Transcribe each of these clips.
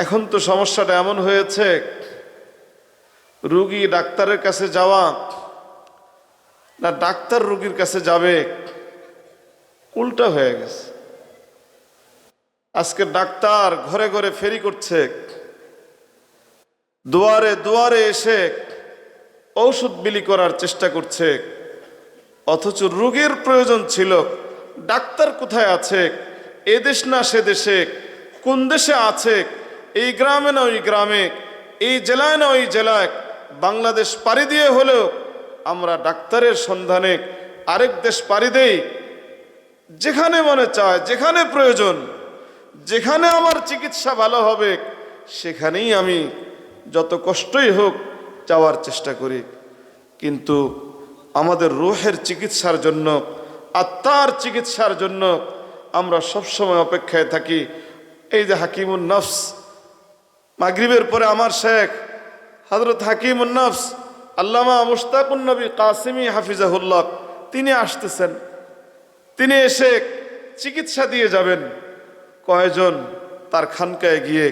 এখন তো সমস্যাটা এমন হয়েছে, রোগী ডাক্তারের কাছে যাওয়া না ডাক্তার রোগীর কাছে যাবে, উল্টা হয়ে গেছে। আজকে ডাক্তার ঘরে ঘরে ফেরি করছে, দুয়ারে দুয়ারে এসে ঔষধ বিলি করার চেষ্টা করছে, অথচ রোগীর প্রয়োজন ছিল ডাক্তার কোথায় আছে, এ দেশ না সে দেশে, কোন দেশে আছে, এই গ্রামে না ওই গ্রামে, এই জেলায় না ওই জেলায়, বাংলাদেশ পাড়ি দিয়ে হলেও আমরা ডাক্তারের সন্ধানে আরেক দেশ পাড়ি দেই। যেখানে মনে চায়, যেখানে প্রয়োজন, যেখানে আমার চিকিৎসা ভালো হবে, সেখানেই আমি যত কষ্টই হোক যাওয়ার চেষ্টা করি। কিন্তু আমাদের রূহের চিকিৎসার জন্য, আত্মার চিকিৎসার জন্য আমরা সবসময় অপেক্ষায় থাকি। এই যে হাকিমুন নফস, মাগরিবের পরে আমার শেখ হযরত হাকিমুন নফস আল্লামা মুশতাকুন নবী কাসিমি হাফিজাহুল্লাহ তিনি আসতেছেন। তিনি এসে চিকিৎসা দিয়ে যাবেন। কয়জন তার খানকায় গিয়ে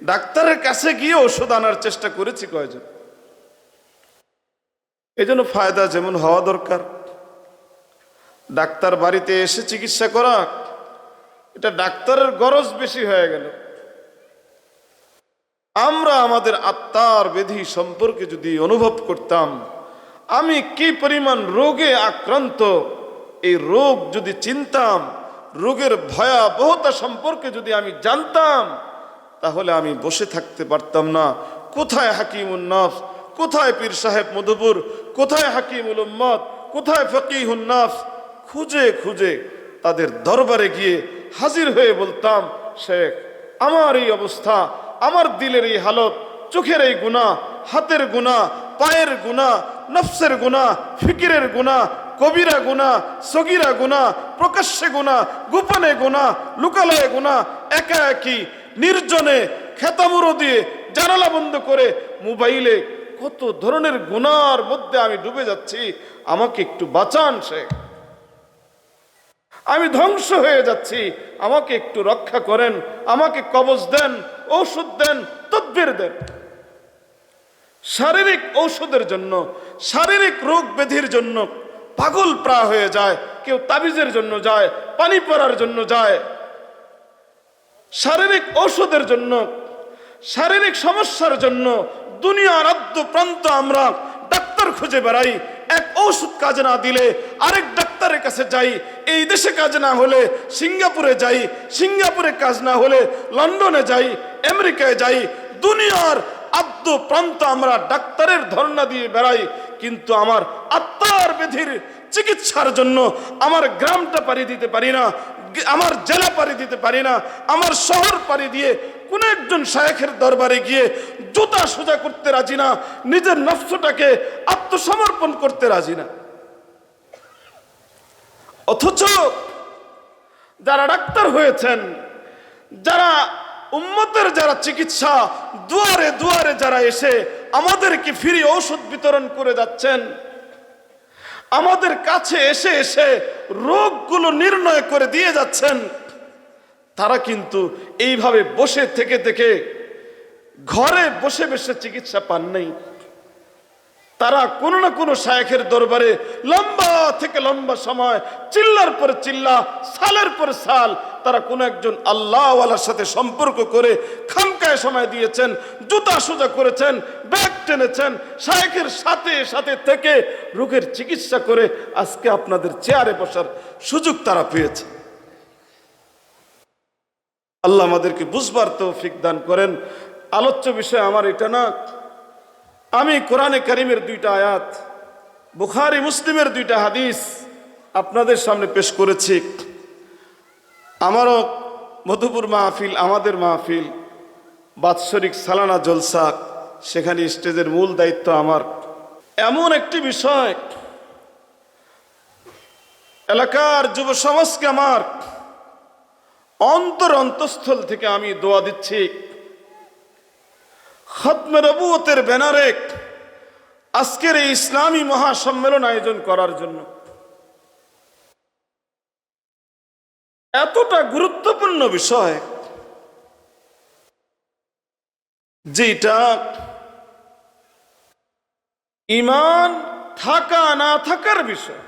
ডাক্তারের কাছে গিয়ে ওষুধ আনার চেষ্টা করেছি? কয়জন? এই জন্য ফায়দা যেমন হওয়া দরকার, ডাক্তার বাড়িতে এসে চিকিৎসা করা, এটা ডাক্তারের গরজ বেশি হয়ে গেল। আমরা আমাদের আত্মার ব্যাধি সম্পর্কে যদি অনুভব করতাম, আমি কি পরিমাণ রোগে আক্রান্ত, এই রোগ যদি চিনতাম, রোগের ভয়াবহতা সম্পর্কে যদি আমি জানতাম, তাহলে আমি বসে থাকতে পারতাম না। কোথায় হাকিমুন নফস, কোথায় পীর সাহেব মধুপুর, কোথায় হাকিমুল উম্মত, কোথায় ফকিহুন নফস, খুঁজে খুঁজে তাদের দরবারে গিয়ে হাজির হয়ে বলতাম, শেখ আমার এই অবস্থা, আমার দিলের এই হালত, চোখের এই গুনাহ, হাতের গুনাহ, পায়ের গুনাহ, নফসের গুনাহ, ফিকিরের গুনাহ, কবিরা গুনাহ, সগীরা গুনাহ, প্রকাশ্যে গুনাহ, গোপনে গুনাহ, লুকালয়ে গুনাহ, একা একই নির্জনে খেতামুরো দিয়ে জানালা বন্ধ করে মোবাইলে কত ধরনের গুনার মধ্যে আমি ডুবে যাচ্ছি, আমাকে একটু বাঁচান শেখ, আমি ধ্বংস হয়ে যাচ্ছি, আমাকে একটু রক্ষা করেন, আমাকে কবজ দেন, ঔষধ দেন, তদবির দেন। শারীরিক ঔষধের জন্য, শারীরিক রোগ ব্যাধির জন্য পাগল প্রায় হয়ে যায়। কেউ তাবিজের জন্য যায়, পানি পড়ার জন্য যায়, শারীরিক ঔষধের জন্য, শারীরিক সমস্যার জন্য দুনিয়ার আদ্য প্রান্ত আমরা ডাক্তার খুঁজে বেড়াই। এক ঔষধ কাজে না দিলে আরেক ডাক্তারের কাছে যাই, এই দেশে কাজ না হলে সিঙ্গাপুরে যাই, সিঙ্গাপুরে কাজ না হলে লন্ডনে যাই, আমেরিকায় যাই, দুনিয়ার আদ্য প্রান্ত আমরা ডাক্তারের ধর্ণা দিয়ে বেড়াই। কিন্তু আমার আত্মার ব্যাধির চিকিৎসার জন্য আমার গ্রামটা পাড়ি দিতে পারি না, আমার জেলা পাড়ি দিতে পারি না, আমার শহর পাড়ি দিয়ে কোন একজন শায়েখের দরবারে গিয়ে জুতা সোজা করতে রাজি না, নিজের নফসটাকে আত্মসমর্পণ করতে রাজি না। অথচ যারা ডাক্তার হয়েছেন, যারা উম্মতের যারা চিকিৎসা দুয়ারে দুয়ারে যারা এসে আমাদেরকে ফ্রি ঔষধ বিতরণ করে যাচ্ছেন, আমাদের কাছে এসে এসে রোগগুলো নির্ণয় করে দিয়ে যাচ্ছেন, তারা কিন্তু এইভাবে বসে থেকে থেকে ঘরে বসে বসে চিকিৎসা পান নাই। তারা কোনো না কোনো শায়েখের দরবারে লম্বা থেকে লম্বা সময়, চিল্লার পর চিল্লা, সালের পর সাল তারা কোনো একজন আল্লাহওয়ালার সাথে সম্পর্ক করে খানকায় সময় দিয়েছেন, জুতা সোজা করেছেন, ব্যাগ টেনেছেন, শায়েখের সাথে সাথে থেকে রোগের চিকিৎসা করে আজকে আপনাদের চেয়ারে বসার সুযোগ তারা পেয়েছে। আল্লাহ আমাদেরকে বুঝবার তৌফিক দান করেন। আলোচ্য বিষয় আমার এটা না, আমি কোরআনে কারিমের 2টা আয়াত, বুখারী মুসলিমের 2টা হাদিস আপনাদের সামনে পেশ করেছি। আমারও মধুপুর মাহফিল, আমাদের মাহফিল বাৎসরিক সালানা জলসা, সেখানে স্টেজের মূল দায়িত্ব আমার। এমন একটি বিষয় এলাকার যুব সমাজকে আমার অন্তঃস্থল থেকে আমি দোয়া দিচ্ছি, খতমে নবুয়তের ব্যানারে আজকের এই ইসলামী মহাসম্মেলন আয়োজন করার জন্য। এতটা গুরুত্বপূর্ণ বিষয়, যেটা ঈমান থাকা না থাকার বিষয়,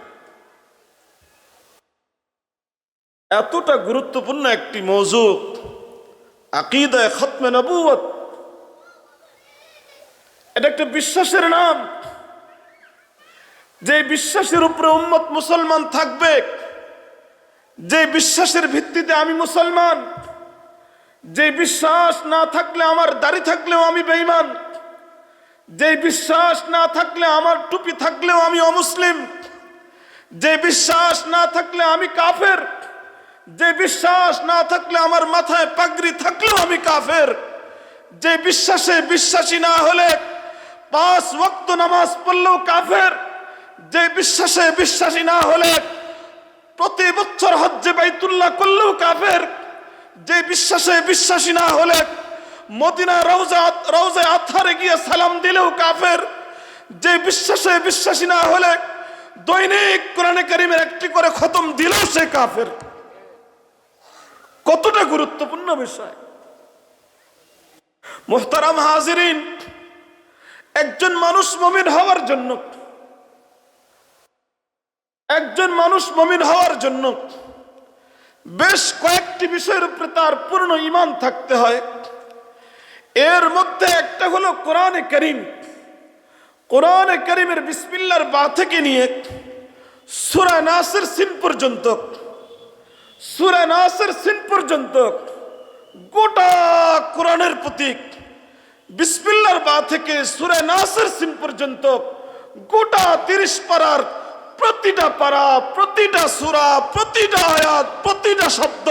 এতটা গুরুত্বপূর্ণ একটি মওযু আকীদায়ে খতমে নবুয়ত। এটা একটা বিশ্বাসের নাম, যে বিশ্বাসের উপরে উম্মত মুসলমান থাকবে, যে বিশ্বাসের ভিত্তিতে আমি মুসলমান, যে বিশ্বাস না থাকলে আমার দাড়ি থাকলেও আমি বেঈমান, যে বিশ্বাস না থাকলে আমার টুপি থাকলেও আমি অমুসলিম, যে বিশ্বাস না থাকলে আমি কাফের, যে বিশ্বাস না থাকলে আমার মাথায় পাগড়ি থাকলেও আমি কাফের, যে বিশ্বাসে বিশ্বাসী না হলে 5 ওয়াক্ত নামাজ পড়লেও কাফের, যে বিশ্বাসে বিশ্বাসী না হলে প্রতি বছর হজ্জে বাইতুল্লাহ করলেও কাফের, যে বিশ্বাসে বিশ্বাসী না হলে মদিনা রওজায়ে আতহারে গিয়ে সালাম দিলেও কাফের, যে বিশ্বাসে বিশ্বাসী না হলে দৈনিক কোরআনে কারীমের একটি করে খতম দিলেও সে কাফের। কতটা গুরুত্বপূর্ণ বিষয়। মুহতারাম হাজিরিন, একজন মানুষ মুমিন হওয়ার জন্য, একজন মানুষ মুমিন হওয়ার জন্য বেশ কয়েকটি বিষয়ের উপরে তার পূর্ণ ঈমান থাকতে হয়। এর মধ্যে একটা হলো কোরআনে কারীম। কোরআনে কারীমের বিসমিল্লাহর বা থেকে নিয়ে সূরা নাসর সিন পর্যন্ত, সূরা নাসর সিন পর্যন্ত গোটা কোরআনের প্রতীক। বিসমিল্লাহর বা থেকে সূরা নাসর সিন পর্যন্ত গোটা 30 পারার প্রতিটা পারা, প্রতিটা সূরা, প্রতিটা আয়াত, প্রতিটা শব্দ,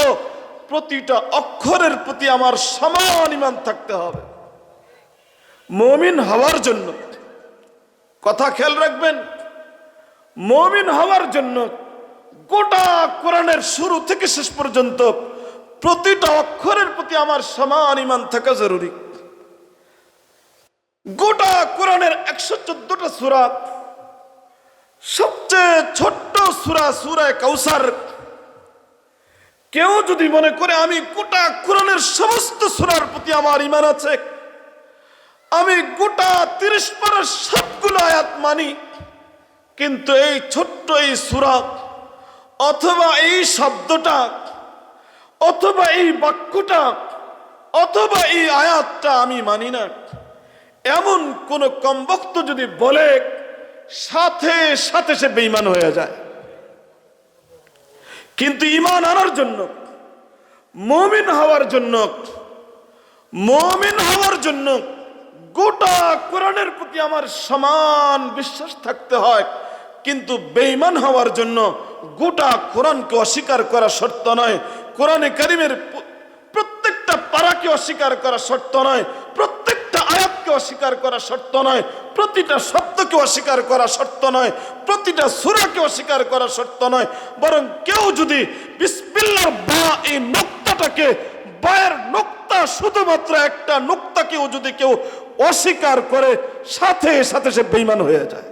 প্রতিটা অক্ষরের প্রতি আমার সমান ঈমান থাকতে হবে মুমিন হওয়ার জন্য। কথা খেয়াল রাখবেন, মুমিন হওয়ার জন্য গোটা কোরআনের শুরু থেকে শেষ পর্যন্ত প্রতিটা অক্ষরের প্রতি আমার সমান ঈমান থাকা জরুরি। গোটা কোরআনের 114টা সূরা, সবচেয়ে ছোট্ট সূরা সূরা কাউসার। কেউ যদি মনে করে আমি গোটা কোরআনের সমস্ত সূরার প্রতি আমার ঈমান আছে, আমি গোটা 30 পারার সবগুলো আয়াত মানি, কিন্তু এই ছোট্ট এই সূরা অথবা এই শব্দটা অথবা এই বাক্যটা অথবা এই আয়াতটা আমি মানি না, এমন কোন কমবক্ত যদি বলে, সাথে সাথে সে বেঈমান হয়ে যায়। কিন্তু ঈমান আনার জন্য, মুমিন হওয়ার জন্য, মুমিন হওয়ার জন্য গোটা কোরআনের প্রতি আমার সমান বিশ্বাস থাকতে হয়। কিন্তু বেঈমান হওয়ার জন্য গোটা কোরআনকে অস্বীকার করা শর্ত নয়, কোরআনে কারীমের প্রত্যেকটা পারাকে অস্বীকার করা শর্ত নয়, প্রত্যেকটা আয়াতকে অস্বীকার করা শর্ত নয়, প্রতিটা শব্দকে অস্বীকার করা শর্ত নয়, প্রতিটা সূরাকে অস্বীকার করা শর্ত নয়। বরং কেউ যদি বিসমিল্লাহর বা এই নুকতাটাকে, বায়ের নুকতা, শুধুমাত্র একটা নুকতাকেও যদি কেউ অস্বীকার করে, সাথে সাথে সে বেঈমান হয়ে যায়।